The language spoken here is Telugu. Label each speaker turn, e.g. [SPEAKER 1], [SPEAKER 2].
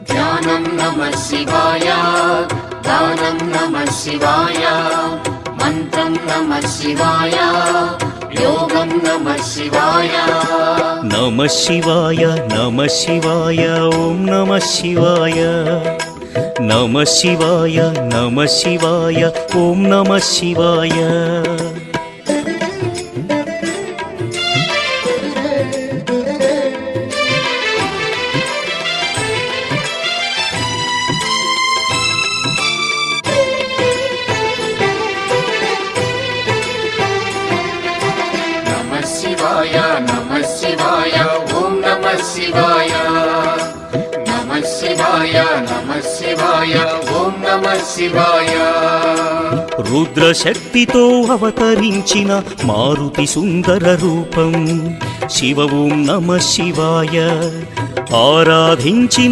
[SPEAKER 1] ధ్యానం నమః శివాయ, గానం నమః శివాయ, మంత్రం నమః శివాయ, యోగం నమః శివాయ.
[SPEAKER 2] నమః శివాయ నమః శివాయ ఓం నమః శివాయ. నమః శివాయ నమః శివాయ ఓం నమః శివాయ.
[SPEAKER 1] నమః శివాయ నమః శివాయ ఓం నమః శివాయ. నమః శివాయ నమః శివాయ ఓం నమః శివాయ.
[SPEAKER 2] రుద్రశక్తితో అవతరించిన మారుతి సుందర రూపం శివ ఓం నమః శివాయ. ఆరాధించిన